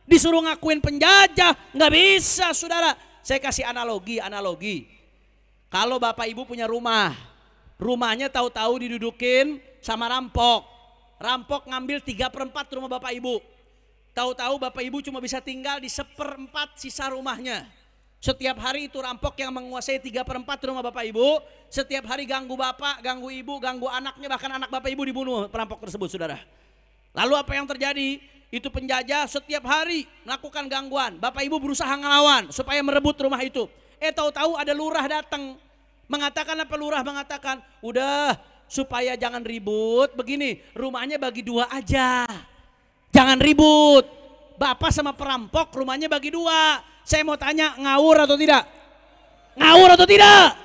disuruh ngakuin penjajah, nggak bisa, saudara. Saya kasih analogi. Kalau bapak ibu punya rumah, rumahnya tahu-tahu didudukin sama rampok, rampok ngambil 3/4 rumah bapak ibu. Tahu-tahu bapak ibu cuma bisa tinggal di 1/4 sisa rumahnya. Setiap hari itu rampok yang menguasai 3/4 rumah bapak ibu. Setiap hari ganggu bapak, ganggu ibu, ganggu anaknya, bahkan anak bapak ibu dibunuh perampok tersebut, saudara. Lalu apa yang terjadi? Itu penjajah setiap hari melakukan gangguan. Bapak ibu berusaha ngelawan supaya merebut rumah itu. Tahu-tahu ada lurah datang. Mengatakan apa lurah? Mengatakan, udah supaya jangan ribut. Begini, rumahnya bagi 2 aja. Jangan ribut. Bapak sama perampok rumahnya bagi 2. Saya mau tanya, ngawur atau tidak? Ngawur atau tidak?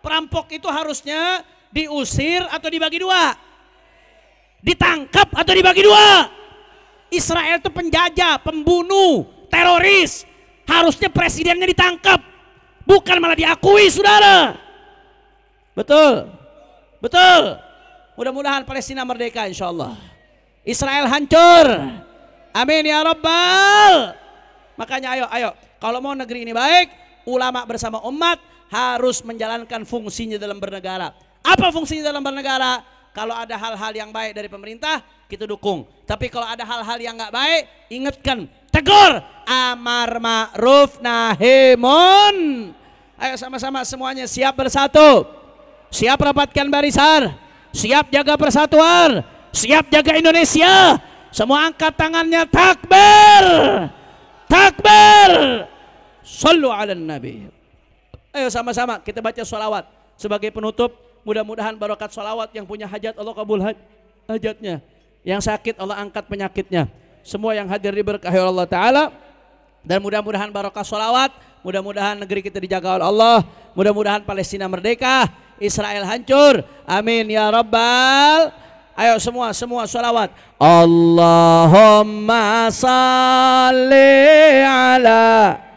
Perampok itu harusnya diusir atau dibagi 2? Ditangkap atau dibagi 2? Israel itu penjajah, pembunuh, teroris. Harusnya presidennya ditangkap, bukan malah diakui, saudara. Betul? Betul? Mudah-mudahan Palestina merdeka insya Allah. Israel hancur. Amin ya Rabbal. Makanya ayo, kalau mau negeri ini baik, ulama bersama umat harus menjalankan fungsinya dalam bernegara. Apa fungsinya dalam bernegara? Kalau ada hal-hal yang baik dari pemerintah, kita dukung. Tapi kalau ada hal-hal yang nggak baik, ingatkan, tegur, amar ma'ruf nahi mun. Ayo sama-sama semuanya siap bersatu, siap rapatkan barisan, siap jaga persatuan, siap jaga Indonesia. Semua angkat tangannya, takbir, takbir, sallu ala nabi. Ayo sama-sama kita baca sholawat sebagai penutup. Mudah-mudahan barokat sholawat, yang punya hajat Allah kabul hajatnya, yang sakit Allah angkat penyakitnya, semua yang hadir diberkahi Allah Ta'ala. Dan mudah-mudahan barokat sholawat, mudah-mudahan negeri kita dijaga oleh Allah, mudah-mudahan Palestina merdeka, Israel hancur, amin ya rabbal. Ayo semua sholawat. Allahumma salli ala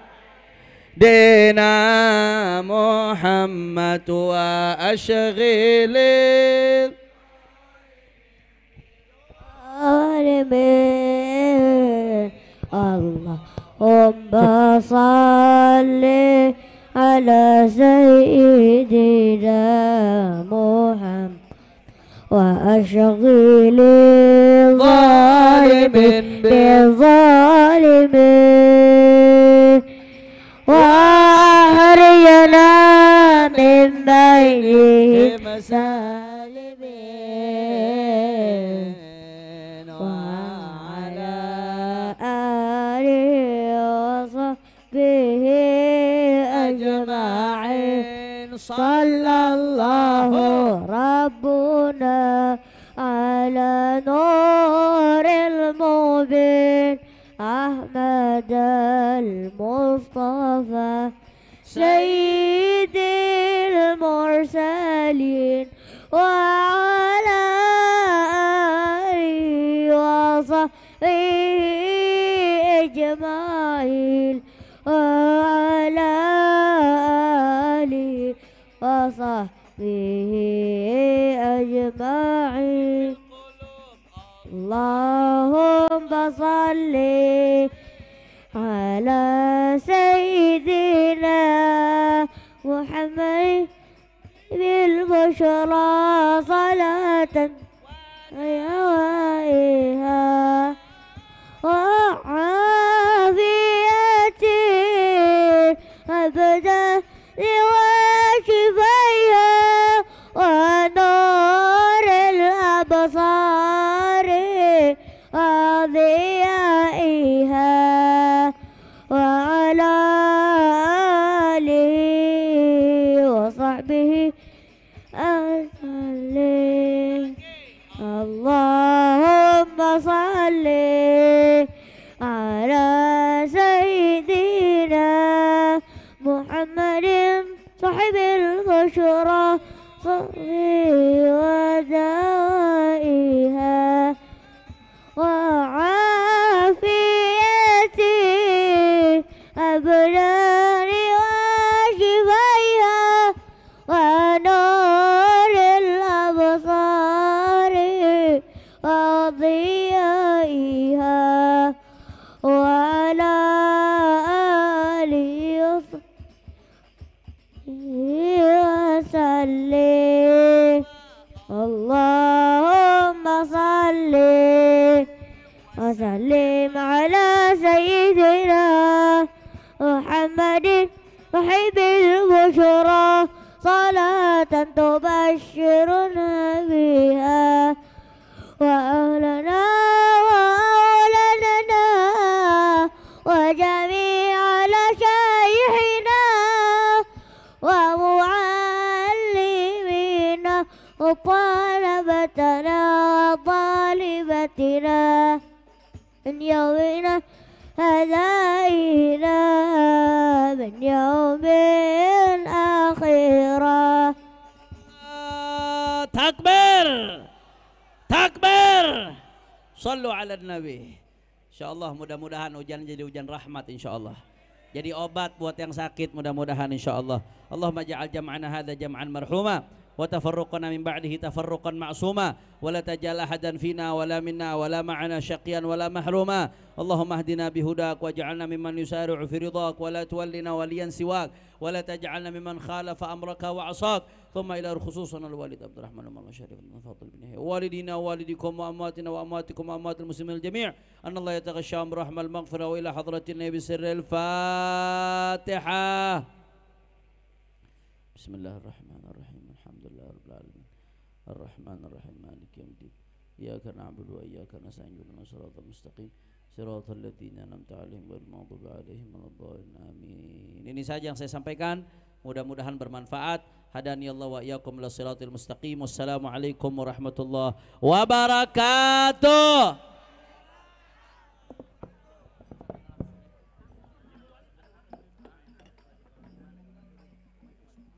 Dina Muhammad wa ashghilil Allahumma salli ala Sayyidina Muhammad wa ashghilil zalimin bizalimin وأحرجنا من بينهم سالمين وعلى آله وصحبه أجمعين صلى الله ربنا على نور المبين أحمد المصطفى سيد المرسلين وعلى آله وصحبه أجمعين وعلى آله وصحبه أجمعين اللهم صل على سيدنا محمد بالبشرى صلاة يوائها وعافية أبدا وشفيها ونور الأبصار وضيائها وعلى آله وصحبه أجمعين اللهم صل على سيدنا محمد صاحب البشرى ودوائها وعافية أبدان وشفيها ونور الأبصار وضيائها وعلى آله وسلم اللهم صل وسلم على سيدنا محمد صاحب البشرى صلاة تبشرنا بها وأهلنا وأولادنا وجميع مشايخنا ومعلمينا وطلبتنا وطالبتنا من يومنا هذا إلى من يوم آخرة takbir, takbir, sallu ala nabi. Insyaallah mudah-mudahan hujan jadi hujan rahmat insyaallah. Jadi obat buat yang sakit mudah-mudahan insyaallah. Allahumma ja'al jam'ana hadza jam'an marhuma وتفرقنا من بعده تفرقا معصوما ولا تجعل أحدا فينا ولا منا ولا معنا شقيا ولا محروما اللهم اهدنا بهداك واجعلنا ممن يسارع في رضاك ولا تولنا وليا سواك ولا تجعلنا ممن خالف أمرك وعصاك ثم إلى خصوصنا الوالد عبد الرحمن بن شريف بن فاضل بن والدينا ووالدكم وأمواتنا وأمواتكم وأموات المسلمين الجميع أن الله يتغشاهم برحمة المغفرة وإلى حضرة النبي بسر الفاتحة. بسم الله الرحمن الرحيم الحمد لله رب العالمين الرحمن الرحيم مالك يوم الدين إياك نعبد وإياك نستعين اهدنا الصراط المستقيم صراط الذين أنعمت عليهم غير المغضوب عليهم ولا الضالين آمين. Ini saja yang saya sampaikan, mudah-mudahan bermanfaat. Hadani Allah wa iyyakum ila siratal mustaqim. Wassalamualaikum warahmatullahi wabarakatuh.